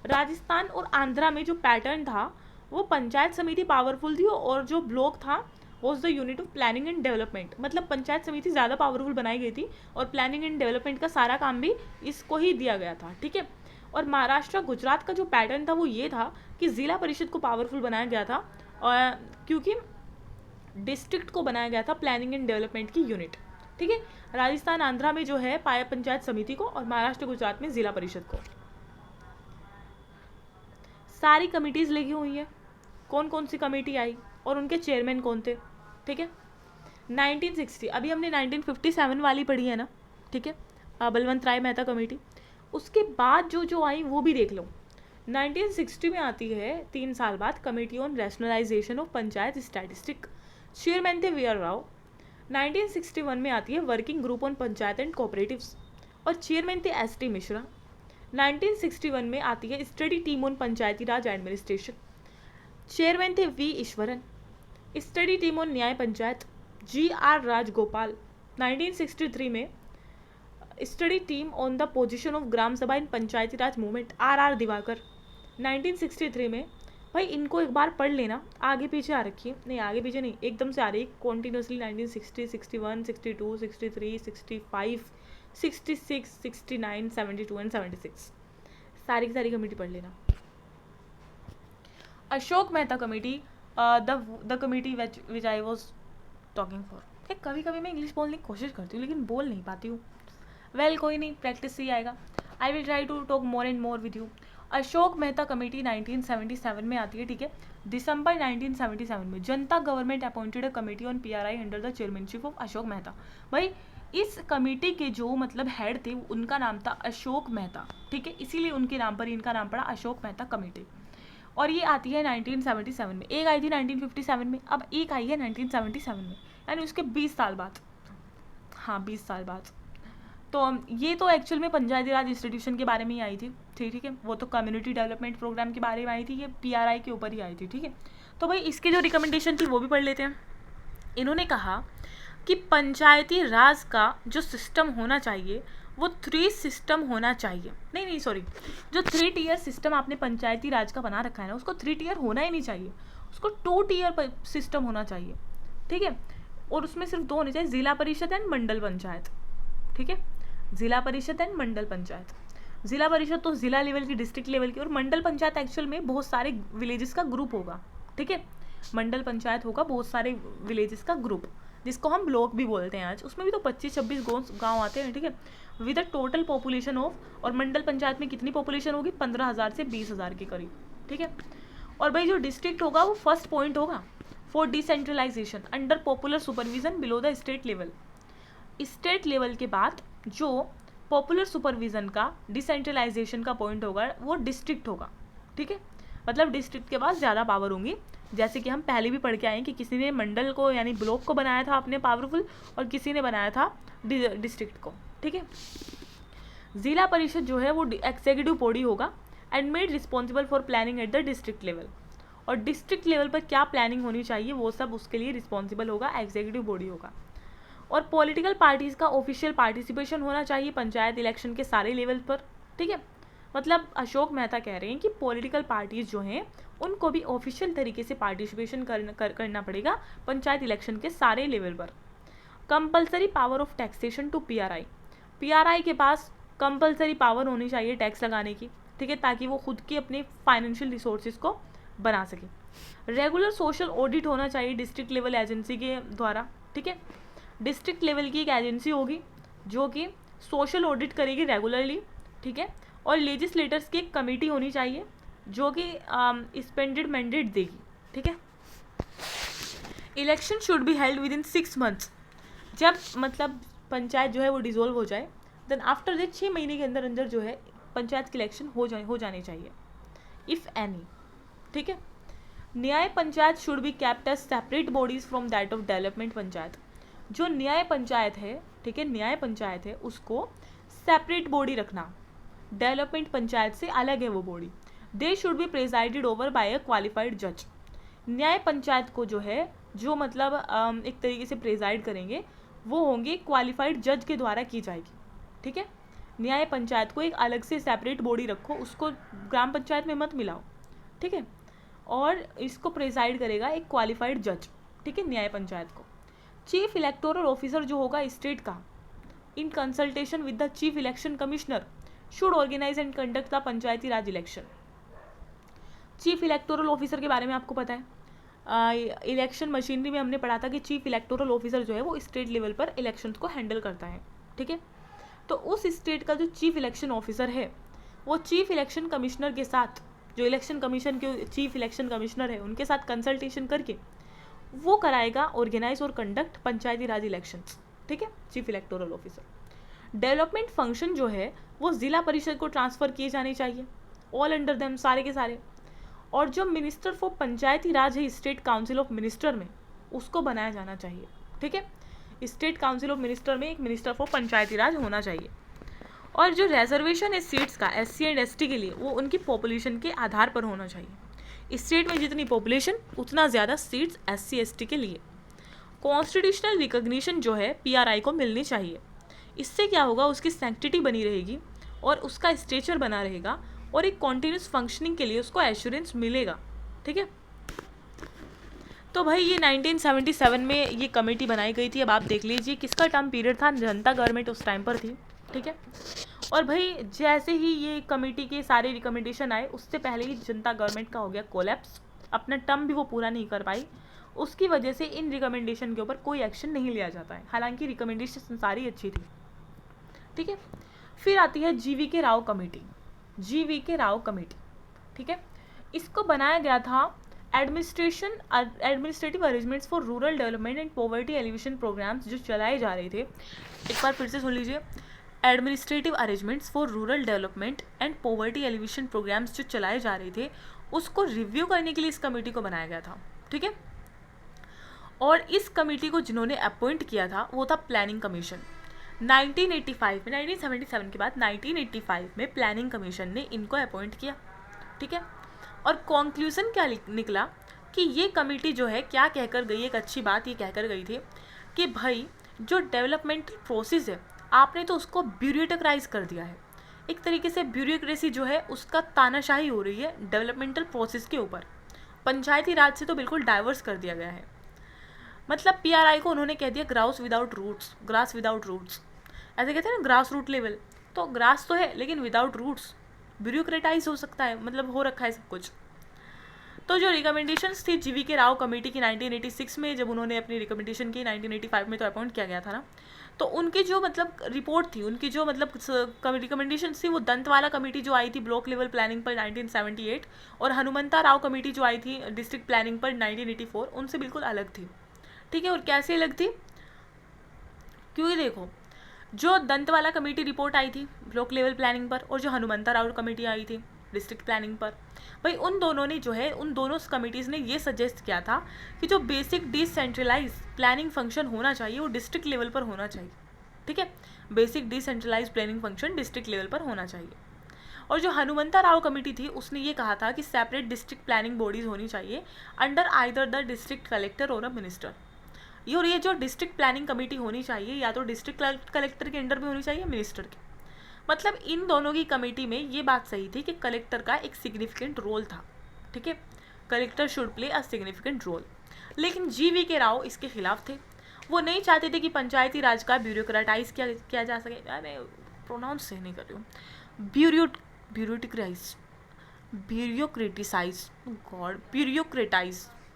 Speaker 1: राजस्थान और आंध्रा में जो पैटर्न था वो पंचायत समिति पावरफुल थी और जो ब्लॉक था was the unit of planning and development, मतलब पंचायत समिति ज़्यादा पावरफुल बनाई गई थी और प्लानिंग एंड डेवलपमेंट का सारा काम भी इसको ही दिया गया था, ठीक है। और महाराष्ट्र गुजरात का जो पैटर्न था वो ये था कि ज़िला परिषद को पावरफुल बनाया गया था और क्योंकि डिस्ट्रिक्ट को बनाया गया था प्लानिंग एंड डेवलपमेंट की यूनिट, ठीक है। राजस्थान आंध्रा में जो है पाया पंचायत समिति को और महाराष्ट्र गुजरात में जिला परिषद को। सारी कमिटीज़ लगी हुई है, कौन कौन सी कमेटी आई और उनके चेयरमैन कौन थे, ठीक है। 1960, अभी हमने 1957 वाली पढ़ी है ना, ठीक है, बलवंत राय मेहता कमेटी। उसके बाद जो आई वो भी देख लो। 1960 में आती है 3 साल बाद committee on rationalisation of panchayat statistic, chairman थे वी आर राव। 1961 में आती है working group on panchayat and cooperatives और चेयरमैन थे एस.टी. मिश्रा। 1961 में आती है study team on Panchayati Raj administration, chairman थे V Ishwaran. Study team on Nyaya Panchayat G R. Rajagopal. 1963 में study team on the position of Gram Sabha in Panchayati Raj movement R R. Diwakar. 1963 में, भाई इनको एक बार पढ़ लेना, आगे पीछे आ रखी है, नहीं आगे पीछे नहीं, एकदम से आ रही कॉन्टिन्यूसली। 1960, 61, 62, 63, 65, 66, 69, 72 एंड 76 सारी की सारी कमेटी पढ़ लेना। Ashok Mehta committee, the committee which I was talking for. कभी कभी मैं इंग्लिश बोलने की कोशिश करती हूँ लेकिन बोल नहीं पाती हूँ। वेल कोई नहीं, प्रैक्टिस से ही आएगा। I will try to talk more and more with you. Ashok Mehta committee 1977 में आती है, ठीक है। दिसंबर 1977 में जनता government appointed a committee on PRI under the chairmanship of Ashok Mehta. भाई इस कमेटी के जो मतलब हेड थे उनका नाम था अशोक मेहता, ठीक है, इसीलिए उनके नाम पर इनका नाम पड़ा अशोक मेहता कमेटी। और ये आती है 1977 में, एक आई थी 1957 में, अब एक आई है 1977 में, यानी उसके 20 साल बाद, हाँ 20 साल बाद। तो ये तो एक्चुअल में पंचायती राज इंस्टीट्यूशन के बारे में ही आई थी, ठीक है, वो तो कम्युनिटी डेवलपमेंट प्रोग्राम के बारे में आई थी, ये पीआरआई के ऊपर ही आई थी, ठीक है। तो भाई इसके जो रिकमेंडेशन थी वो भी पढ़ लेते हैं। इन्होंने कहा कि पंचायती राज का जो सिस्टम होना चाहिए वो 3 सिस्टम होना चाहिए, नहीं सॉरी, जो 3 टियर सिस्टम आपने पंचायती राज का बना रखा है ना, उसको 3 टियर होना ही नहीं चाहिए, उसको 2 टियर सिस्टम होना चाहिए, ठीक है। और उसमें सिर्फ 2 होने चाहिए, जिला परिषद एंड मंडल पंचायत, ठीक है, जिला परिषद एंड मंडल पंचायत। जिला परिषद तो जिला लेवल की, डिस्ट्रिक्ट लेवल की, और मंडल पंचायत एक्चुअल में बहुत सारे विलेजेस का ग्रुप होगा, ठीक है। मंडल पंचायत होगा बहुत सारे विलेजेस का ग्रुप, जिसको हम ब्लॉक भी बोलते हैं आज। उसमें भी तो 25-26 गाँव आते हैं, ठीक है, with a total population of, और मंडल पंचायत में कितनी पॉपुलेशन होगी, 15,000 से 20,000 के करीब, ठीक है। और भाई जो डिस्ट्रिक्ट होगा वो फर्स्ट पॉइंट होगा for decentralisation under popular supervision below the state level. State level के बाद जो पॉपुलर सुपरविजन का डिसेंट्रलाइजेशन का पॉइंट होगा वो डिस्ट्रिक्ट होगा, ठीक है। मतलब डिस्ट्रिक्ट के पास ज़्यादा पावर होंगी, जैसे कि हम पहले भी पढ़ के आए हैं कि किसी ने मंडल को यानी ब्लॉक को बनाया था अपने पावरफुल और किसी ने बनाया था डिस्ट्रिक्ट को, ठीक है। जिला परिषद जो है वो एग्जीक्यूटिव बॉडी होगा and made responsible for planning eight the district level, और डिस्ट्रिक्ट लेवल पर क्या प्लानिंग होनी चाहिए वो सब उसके लिए रिस्पॉन्सिबल होगा, एग्जीक्यूटिव बॉडी होगा। और पॉलिटिकल पार्टीज़ का ऑफिशियल पार्टिसिपेशन होना चाहिए पंचायत इलेक्शन के सारे लेवल पर, ठीक है। मतलब अशोक मेहता कह रहे हैं कि पॉलिटिकल पार्टीज जो हैं उनको भी ऑफिशियल तरीके से पार्टिसिपेशन करना पड़ेगा पंचायत इलेक्शन के सारे लेवल पर। Compulsory power of taxation to PRI, PRI के पास कंपलसरी पावर होनी चाहिए टैक्स लगाने की, ठीक है, ताकि वो खुद की अपने फाइनेंशियल रिसोर्सेज को बना सके। रेगुलर सोशल ऑडिट होना चाहिए डिस्ट्रिक्ट लेवल एजेंसी के द्वारा, ठीक है, डिस्ट्रिक्ट लेवल की एक एजेंसी होगी जो कि सोशल ऑडिट करेगी रेगुलरली, ठीक है, और लेजिस्लेटर्स की एक कमेटी होनी चाहिए जो कि स्पेंडेड मैंडेट देगी, ठीक है। Election should be held with in 6 months, जब मतलब पंचायत जो है वो डिसॉल्व हो जाए, देन आफ्टर दैट 6 महीने के अंदर अंदर जो है पंचायत के इलेक्शन हो जाने चाहिए, इफ़ एनी, ठीक है। Nyaya panchayat should be kept as separate bodies from that of development panchayat, जो न्याय पंचायत है, ठीक है, न्याय पंचायत है उसको सेपरेट बॉडी रखना, डेवलपमेंट पंचायत से अलग है वो body. They should be presided over by a qualified जज, न्याय पंचायत को जो है जो मतलब एक तरीके से प्रेजाइड करेंगे वो होंगे क्वालिफाइड जज के द्वारा की जाएगी, ठीक है। न्याय पंचायत को एक अलग से सेपरेट बॉडी रखो, उसको ग्राम पंचायत में मत मिलाओ, ठीक है, और इसको प्रेसाइड करेगा एक क्वालिफाइड जज, ठीक है, न्याय पंचायत को। चीफ इलेक्टोरल ऑफिसर जो होगा स्टेट का, in consultation with the chief election commissioner should organise and conduct the Panchayati Raj election. Chief electoral officer के बारे में आपको पता है, इलेक्शन मशीनरी में हमने पढ़ा था कि चीफ इलेक्टोरल ऑफिसर जो है वो स्टेट लेवल पर इलेक्शंस को हैंडल करता है, ठीक है। तो उस स्टेट का जो चीफ इलेक्शन ऑफिसर है वो चीफ इलेक्शन कमिश्नर के साथ, जो इलेक्शन कमीशन के चीफ इलेक्शन कमिश्नर है उनके साथ कंसल्टेशन करके वो कराएगा ऑर्गेनाइज और कंडक्ट पंचायती राज इलेक्शंस, ठीक है, chief electoral officer. Development function जो है वो जिला परिषद को ट्रांसफर किए जाने चाहिए, ऑल अंडर देम, सारे के सारे। और जो मिनिस्टर फॉर पंचायती राज है स्टेट काउंसिल ऑफ मिनिस्टर में, उसको बनाया जाना चाहिए, ठीक है, स्टेट काउंसिल ऑफ मिनिस्टर में एक मिनिस्टर फॉर पंचायती राज होना चाहिए। और जो रिजर्वेशन है सीट्स का SC एंड ST के लिए वो उनकी पॉपुलेशन के आधार पर होना चाहिए, स्टेट में जितनी पॉपुलेशन उतना ज़्यादा सीट्स SC ST के लिए। कॉन्स्टिट्यूशनल रिकॉग्निशन जो है PRI को मिलनी चाहिए, इससे क्या होगा, उसकी सैंक्टिटी बनी रहेगी और उसका स्टेचर बना रहेगा और एक कॉन्टिन्यूस फंक्शनिंग के लिए उसको एश्योरेंस मिलेगा, ठीक है। तो भाई ये 1977 में ये कमेटी बनाई गई थी। अब आप देख लीजिए किसका टर्म पीरियड था, जनता गवर्नमेंट उस टाइम पर थी, ठीक है। और भाई जैसे ही ये कमेटी के सारे रिकमेंडेशन आए उससे पहले ही जनता गवर्नमेंट का हो गया कोलैप्स, अपना टर्म भी वो पूरा नहीं कर पाई, उसकी वजह से इन रिकमेंडेशन के ऊपर कोई एक्शन नहीं लिया जाता है, हालांकि रिकमेंडेशन सारी अच्छी थी, ठीक है। फिर आती है GV Rao committee, GV Rao committee, ठीक है। इसको बनाया गया था administrative arrangements for rural development and poverty alleviation programmes जो चलाए जा रहे थे, एक बार फिर से सुन लीजिए, administrative arrangements for rural development and poverty alleviation programmes जो चलाए जा रहे थे उसको रिव्यू करने के लिए इस कमेटी को बनाया गया था, ठीक है। और इस कमेटी को जिन्होंने अपॉइंट किया था वो था प्लानिंग कमीशन। 1985 में, 1977 के बाद 1985 में प्लानिंग कमीशन ने इनको अपॉइंट किया, ठीक है। और कॉन्क्लूज़न क्या निकला कि ये कमेटी जो है क्या कहकर गई, एक अच्छी बात ये कहकर गई थी कि भाई जो डेवलपमेंटल प्रोसेस है आपने तो उसको ब्यूरोक्राइज कर दिया है, एक तरीके से ब्यूरोक्रेसी जो है उसका तानाशाही हो रही है डेवलपमेंटल प्रोसेस के ऊपर, पंचायती राज से तो बिल्कुल डाइवर्स कर दिया गया है। मतलब PRI को उन्होंने कह दिया ग्रास विदाउट रूट्स, ऐसे कहते हैं ना ग्रास रूट लेवल, तो ग्रास तो है लेकिन विदाउट रूट्स, ब्यूरोक्रेटाइज हो सकता है, मतलब हो रखा है सब कुछ। तो जो रिकमेंडेशंस थी GV राव कमेटी की 1986 में, जब उन्होंने अपनी रिकमेंडेशन की 1985 में तो अपॉइंट किया गया था ना, तो उनकी जो मतलब रिपोर्ट थी, उनकी जो मतलब रिकमेंडेशन थी वो दंतवाला कमेटी जो आई थी ब्लॉक लेवल प्लानिंग पर 1978 और हनुमंता राव कमेटी जो आई थी डिस्ट्रिक्ट प्लानिंग पर 1984, उनसे बिल्कुल अलग थी, ठीक है। और कैसे अलग थी, क्योंकि देखो जो दंतवाला कमेटी रिपोर्ट आई थी ब्लॉक लेवल प्लानिंग पर और जो हनुमंता राव कमेटी आई थी डिस्ट्रिक्ट प्लानिंग पर, भाई उन दोनों ने जो है, उन दोनों कमेटीज़ ने ये सजेस्ट किया था कि जो बेसिक डिसेंट्रलाइज प्लानिंग फंक्शन होना चाहिए वो डिस्ट्रिक्ट लेवल पर होना चाहिए, ठीक है, basic decentralise planning function district level पर होना चाहिए। और जो हनुमंता राव कमेटी थी उसने ये कहा था कि सेपरेट डिस्ट्रिक्ट प्लानिंग बॉडीज़ होनी चाहिए under either the district collector और अ मिनिस्टर। और ये जो डिस्ट्रिक्ट प्लानिंग कमेटी होनी चाहिए या तो डिस्ट्रिक्ट कलेक्टर के अंडर में होनी चाहिए मिनिस्टर के। मतलब इन दोनों की कमेटी में ये बात सही थी कि कलेक्टर का एक सिग्निफिकेंट रोल था, ठीक है, collector should play a significant role. लेकिन GV के राव इसके खिलाफ थे। वो नहीं चाहते थे कि पंचायती राज का ब्यूरोक्रेटाइज किया जा सके। मैं प्रोनाउंस सही नहीं कर रही हूँ,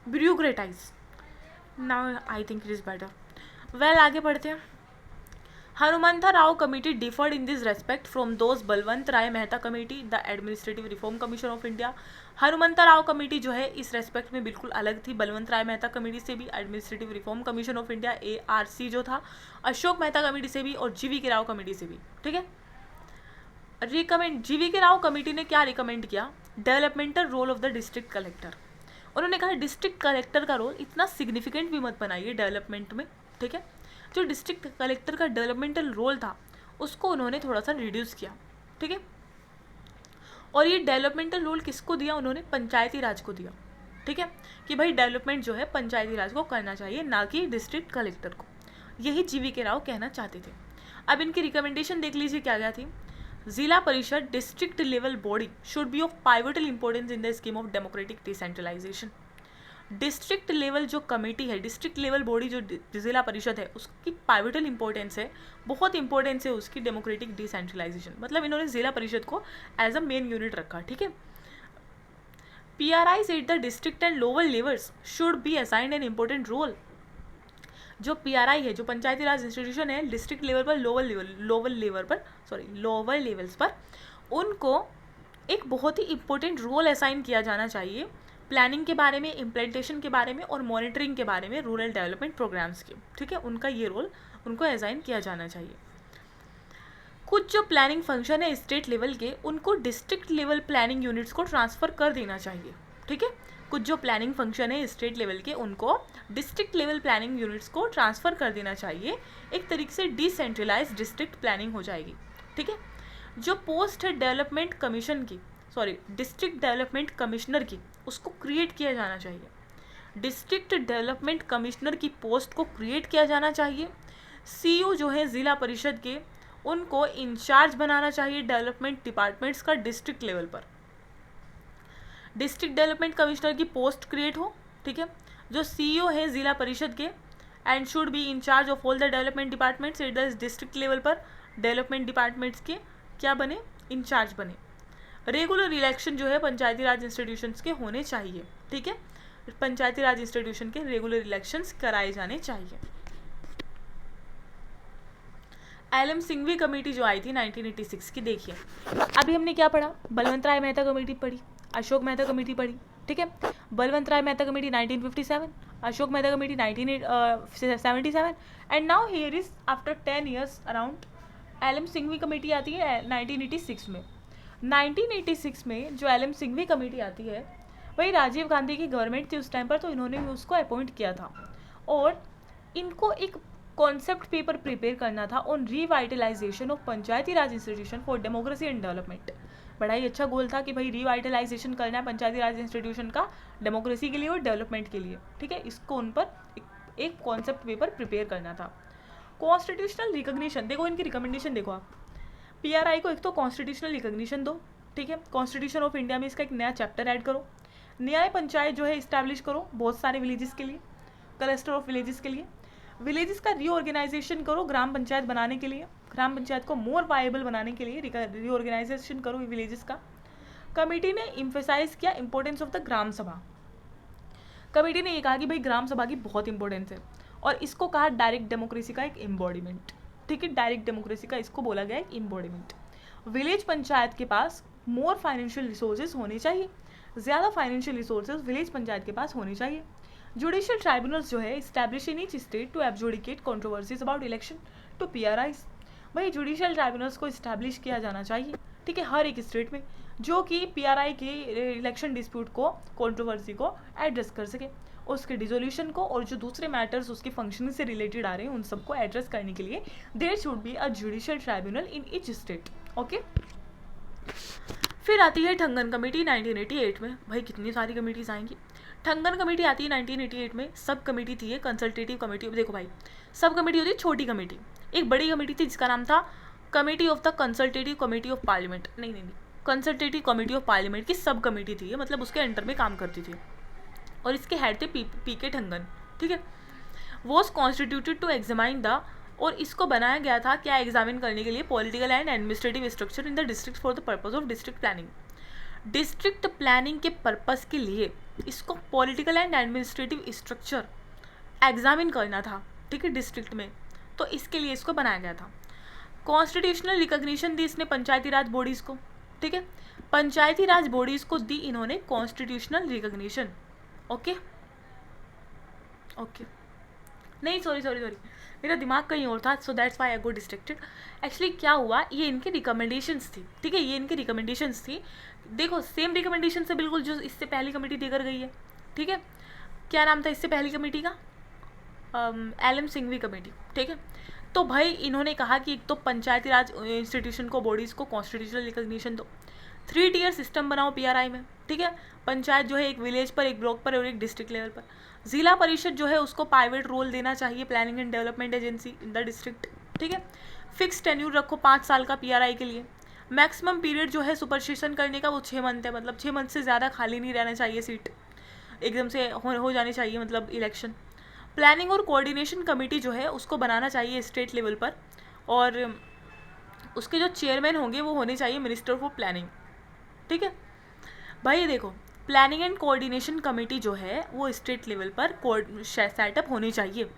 Speaker 1: bureaucratise. Now I think it is better. Well, आगे बढ़ते हैं। Hanumantha Rao committee differed in this respect from those Balwant Rai Mehta committee, the administrative reform commission of India. Hanumantha Rao committee जो है इस रेस्पेक्ट में बिल्कुल अलग थी बलवंत राय मेहता कमेटी से भी, administrative reform commission of India ARC जो था, अशोक मेहता कमेटी से भी, और GV के राव कमेटी से भी, ठीक है। GV के राव कमेटी ने क्या रिकमेंड किया? Developmental role of the district collector. उन्होंने कहा डिस्ट्रिक्ट कलेक्टर का रोल इतना सिग्निफिकेंट भी मत बनाइए डेवलपमेंट में, ठीक है। जो डिस्ट्रिक्ट कलेक्टर का डेवलपमेंटल रोल था उसको उन्होंने थोड़ा सा रिड्यूस किया, ठीक है। और ये डेवलपमेंटल रोल किसको दिया? उन्होंने पंचायती राज को दिया, ठीक है, कि भाई डेवलपमेंट जो है पंचायती राज को करना चाहिए, ना कि डिस्ट्रिक्ट कलेक्टर को। यही GV के राव कहना चाहते थे। अब इनकी रिकमेंडेशन देख लीजिए क्या क्या थी। Zila Parishad district level body should be of pivotal importance in the scheme of democratic decentralisation. District level जो कमेटी है, डिस्ट्रिक्ट लेवल बॉडी जो जिला परिषद है, उसकी पाइवटल इंपॉर्टेंस है, बहुत इंपॉर्टेंस है उसकी डेमोक्रेटिक डिसेंट्रलाइजेशन। मतलब इन्होंने जिला परिषद को एज अ मेन यूनिट रखा, ठीक है। PRIs at the district and lower levels should be assigned an important role. जो PRI है, जो पंचायती राज इंस्टीट्यूशन है, डिस्ट्रिक्ट लेवल पर, लोअर लेवल्स पर उनको एक बहुत ही इंपॉर्टेंट रोल असाइन किया जाना चाहिए प्लानिंग के बारे में, इम्प्लीमेंटेशन के बारे में और मॉनिटरिंग के बारे में रूरल डेवलपमेंट प्रोग्राम्स के, ठीक है। उनका ये रोल उनको असाइन किया जाना चाहिए। कुछ जो प्लानिंग फंक्शन है स्टेट लेवल के, उनको डिस्ट्रिक्ट लेवल प्लानिंग यूनिट्स को ट्रांसफ़र कर देना चाहिए, ठीक है। कुछ जो प्लानिंग फंक्शन है स्टेट लेवल के, उनको डिस्ट्रिक्ट लेवल प्लानिंग यूनिट्स को ट्रांसफ़र कर देना चाहिए। एक तरीके से डिसेंट्रलाइज डिस्ट्रिक्ट प्लानिंग हो जाएगी, ठीक है। जो पोस्ट है डेवलपमेंट कमीशन की, डिस्ट्रिक्ट डेवलपमेंट कमिश्नर की, उसको क्रिएट किया जाना चाहिए। डिस्ट्रिक्ट डेवलपमेंट कमिश्नर की पोस्ट को क्रिएट किया जाना चाहिए। CO जो है ज़िला परिषद के, उनको इंचार्ज बनाना चाहिए डेवलपमेंट डिपार्टमेंट्स का डिस्ट्रिक्ट लेवल पर। डिस्ट्रिक्ट डेवलपमेंट कमिश्नर की पोस्ट क्रिएट हो, ठीक है। जो CEO है ज़िला परिषद के, and should be in charge of all the development departments at the district level पर, डेवलपमेंट डिपार्टमेंट्स के क्या बने? इंचार्ज बने। रेगुलर इलेक्शन जो है पंचायती राज इंस्टीट्यूशंस के होने चाहिए, ठीक है। पंचायती राज इंस्टीट्यूशन के रेगुलर इलेक्शंस कराए जाने चाहिए। LM सिंघवी कमेटी जो आई थी 1986 की, देखिए अभी हमने क्या पढ़ा? बलवंत राय मेहता कमेटी पढ़ी, अशोक मेहता कमेटी पढ़ी, ठीक है। Balwant Rai Mehta committee 1957, Ashok Mehta committee 1977, and now here is after 10 years around LM Singhvi committee आती है 1986 में। 1986 में जो LM सिंघवी कमेटी आती है, वही राजीव गांधी की गवर्नमेंट थी उस टाइम पर, तो इन्होंने भी उसको अपॉइंट किया था और इनको एक कॉन्सेप्ट पेपर प्रिपेयर करना था on revitalisation of Panchayati Raj institution for democracy and development. बड़ा ही अच्छा गोल था कि भाई रिवाइटलाइजेशन करना है पंचायती राज इंस्टीट्यूशन का डेमोक्रेसी के लिए और डेवलपमेंट के लिए, ठीक है। इसको उन पर एक कॉन्सेप्ट पेपर प्रिपेयर करना था। कॉन्स्टिट्यूशनल रिकग्निशन, देखो इनकी रिकमेंडेशन देखो आप। PRI को एक तो कॉन्स्टिट्यूशनल रिकग्निशन दो, ठीक है। कॉन्स्टिट्यूशन ऑफ इंडिया में इसका एक नया चैप्टर ऐड करो। न्याय पंचायत जो है इस्टेब्लिश करो बहुत सारे विलेजेस के लिए, क्लस्टर ऑफ विलेजेस के लिए। विलेजेस का रीऑर्गेनाइजेशन करो ग्राम पंचायत बनाने के लिए, ग्राम पंचायत को मोर वायबल बनाने के लिए रीऑर्गेनाइजेशन करो विलेजेस का। कमेटी ने इम्फेसाइज किया इंपॉर्टेंस ऑफ द ग्राम सभा। कमेटी ने ये कहा कि भाई ग्राम सभा की बहुत इंपॉर्टेंस है और इसको कहा डायरेक्ट डेमोक्रेसी का एक एम्बॉडीमेंट, ठीक है। डायरेक्ट डेमोक्रेसी का इसको बोला गया एक एम्बॉडीमेंट। विलेज पंचायत के पास मोर फाइनेंशियल रिसोर्सेज होने चाहिए, ज़्यादा फाइनेंशियल रिसोर्सेज विलेज पंचायत के पास होने चाहिए। जुडिशियल ट्राइब्यूनल्स जो है establish in each state to adjudicate controversies about election to PRIs। भाई जुडिशियल ट्राइब्यूनल्स को इस्टेब्लिश किया जाना चाहिए, ठीक है, हर एक स्टेट में, जो कि PRI के इलेक्शन डिस्प्यूट को, कंट्रोवर्सी को एड्रेस कर सके, उसके डिसोल्यूशन को और जो दूसरे मैटर्स उसके फंक्शनिंग से रिलेटेड आ रहे हैं उन सबको एड्रेस करने के लिए there should be a judicial tribunal in each state, okay. फिर आती है ठंगन कमेटी 1988 में। भाई कितनी सारी कमेटीज आएंगी। ठंगन कमेटी आती है 1988 में। सब कमेटी थी, कंसल्टेटिव कमेटी। देखो भाई सब कमेटी होती है छोटी कमेटी, एक बड़ी कमेटी थी जिसका नाम था committee of the consultative committee of parliament, नहीं, कंसल्टेटिव कमेटी ऑफ पार्लियामेंट की सब कमेटी थी ये, मतलब उसके अंडर में काम करती थी, और इसके हेड थे पीके ठंगन, ठीक है। Was constituted to examine the, और इसको बनाया गया था क्या, एग्जामिन करने के लिए political and administrative structure in the district for the purpose of district planning. District planning के पर्पस के लिए इसको political and administrative structure examine करना था, ठीक है, डिस्ट्रिक्ट में, तो इसके लिए इसको बनाया गया था। कॉन्स्टिट्यूशनल रिकॉग्निशन दी इसने पंचायती राज बॉडीज़ को, ठीक है, पंचायती राज बॉडीज़ को दी इन्होंने कॉन्स्टिट्यूशनल रिकॉग्निशन। ओके ओके, नहीं सॉरी, मेरा दिमाग कहीं और था, so that's why I go distracted. Actually क्या हुआ, ये इनके रिकमेंडेशंस थी, ठीक है, ये इनकी रिकमेंडेशंस थी। देखो सेम रिकमेंडेशन से बिल्कुल जो इससे पहली कमेटी देकर गई है, ठीक है। क्या नाम था इससे पहली कमेटी का, LM सिंघवी कमेटी, ठीक है। तो भाई इन्होंने कहा कि एक तो पंचायती राज इंस्टीट्यूशन को, बॉडीज़ को कॉन्स्टिट्यूशनल रिकॉग्निशन दो, 3 टियर सिस्टम बनाओ PRI में, ठीक है। पंचायत जो है एक विलेज पर, एक ब्लॉक पर और एक डिस्ट्रिक्ट लेवल पर। जिला परिषद जो है उसको प्राइवेट रोल देना चाहिए, planning and development agency in the district, ठीक है। फिक्स टेन्यूर रखो 5 साल का PRI के लिए। मैक्सिमम पीरियड जो है सुपरसेशन करने का वो 6 मंथ है, मतलब 6 मंथ से ज़्यादा खाली नहीं रहना चाहिए सीट, एकदम से हो जानी चाहिए मतलब इलेक्शन। प्लानिंग और कोऑर्डिनेशन कमेटी जो है उसको बनाना चाहिए स्टेट लेवल पर, और उसके जो चेयरमैन होंगे वो होने चाहिए मिनिस्टर फॉर प्लानिंग, ठीक है। भाई देखो प्लानिंग एंड कोऑर्डिनेशन कमेटी जो है वो स्टेट लेवल पर सेटअप होनी चाहिए,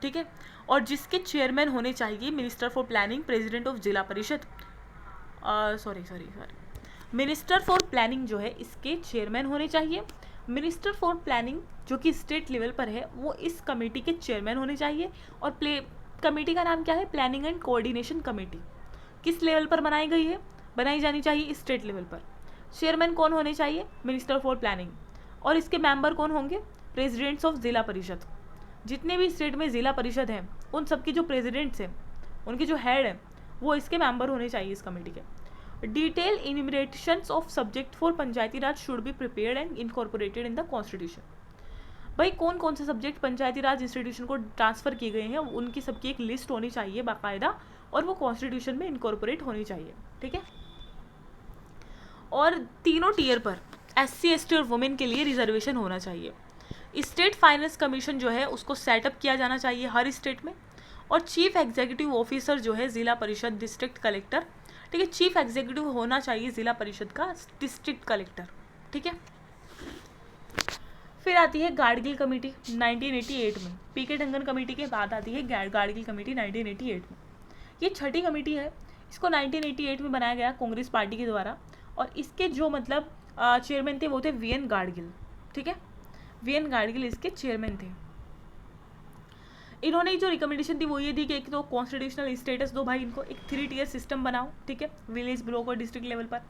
Speaker 1: ठीक है, और जिसके चेयरमैन होने चाहिए minister for planning, president of जिला परिषद, सॉरी मिनिस्टर फॉर प्लानिंग जो है इसके चेयरमैन होने चाहिए। मिनिस्टर फॉर प्लानिंग जो कि स्टेट लेवल पर है वो इस कमेटी के चेयरमैन होने चाहिए, और कमेटी का नाम क्या है, प्लानिंग एंड कोऑर्डिनेशन कमेटी। किस लेवल पर बनाई गई है, बनाई जानी चाहिए स्टेट लेवल पर। चेयरमैन कौन होने चाहिए, मिनिस्टर फॉर प्लानिंग, और इसके मेंबर कौन होंगे, प्रेसिडेंट्स ऑफ जिला परिषद। जितने भी स्टेट में जिला परिषद हैं उन सबके जो प्रेसिडेंट्स हैं, उनके जो हेड हैं, वो इसके मेंबर होने चाहिए इस कमेटी के। Detail enumerations of subject for Panchayati Raj should be prepared and incorporated in the constitution. भाई कौन कौन से सब्जेक्ट पंचायती राज इंस्टीट्यूशन को ट्रांसफर किए गए हैं उनकी सबकी एक लिस्ट होनी चाहिए बाकायदा, और वो कॉन्स्टिट्यूशन में इनकॉर्पोरेट होनी चाहिए, ठीक है। और तीनों टीयर पर SC ST और वुमेन के लिए रिजर्वेशन होना चाहिए। स्टेट फाइनेंस कमीशन जो है उसको सेटअप किया जाना चाहिए हर स्टेट में, और चीफ एग्जीक्यूटिव ऑफिसर जो है जिला परिषद, डिस्ट्रिक्ट कलेक्टर, ठीक है, चीफ एग्जीक्यूटिव होना चाहिए जिला परिषद का डिस्ट्रिक्ट कलेक्टर, ठीक है। फिर आती है गाडगिल कमेटी 1988 में, PK ठंगन कमेटी के बाद आती है गाडगिल कमेटी 1988 में। ये छठी कमेटी है, इसको 1988 में बनाया गया कांग्रेस पार्टी के द्वारा, और इसके जो मतलब चेयरमैन थे वो थे VN गाडगिल, ठीक है, VN गाडगिल इसके चेयरमैन थे। इन्होंने जो रिकमेंडेशन दी वो ये दी कि एक तो कॉन्स्टिट्यूशनल स्टेटस दो भाई इनको, एक 3 टियर सिस्टम बनाओ, ठीक है, विलेज, ब्लॉक और डिस्ट्रिक्ट लेवल पर,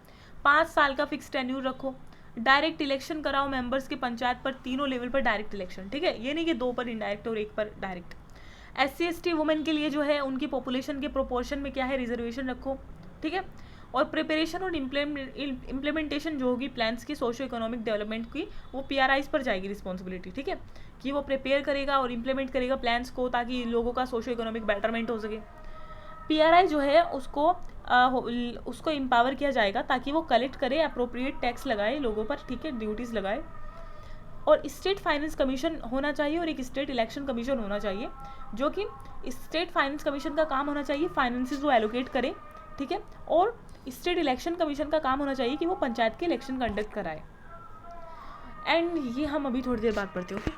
Speaker 1: 5 साल का फिक्स टेन्यूर रखो, डायरेक्ट इलेक्शन कराओ मेंबर्स के पंचायत पर, तीनों लेवल पर डायरेक्ट इलेक्शन, ठीक है, ये नहीं कि 2 पर इनडायरेक्ट और 1 पर डायरेक्ट। SC ST वुमेन के लिए जो है उनकी पॉपुलेशन के प्रोपोर्शन में क्या है रिजर्वेशन रखो, ठीक है, और प्रिपरेशन और इम्प्लीमेंटेशन जो होगी प्लान्स की सोशो इकोनॉमिक डेवलपमेंट की वो PRIs पर जाएगी रिस्पॉन्सिबिलिटी, ठीक है, कि वो प्रिपेयर करेगा और इम्प्लीमेंट करेगा प्लान्स को ताकि लोगों का सोशो इकोनॉमिक बेटरमेंट हो सके। PRI जो है उसको एम्पावर किया जाएगा ताकि वो कलेक्ट करे, अप्रोप्रिएट टैक्स लगाए लोगों पर, ठीक है, ड्यूटीज़ लगाए, और स्टेट फाइनेंस कमीशन होना चाहिए, और एक स्टेट इलेक्शन कमीशन होना चाहिए, जो कि स्टेट फाइनेंस कमीशन का काम होना चाहिए फाइनेंसेस वो एलोकेट करे, ठीक है, और स्टेट इलेक्शन कमीशन का काम होना चाहिए कि वो पंचायत के इलेक्शन कंडक्ट कराए। एंड ये हम अभी थोड़ी देर बाद पढ़ते हैं, ओके।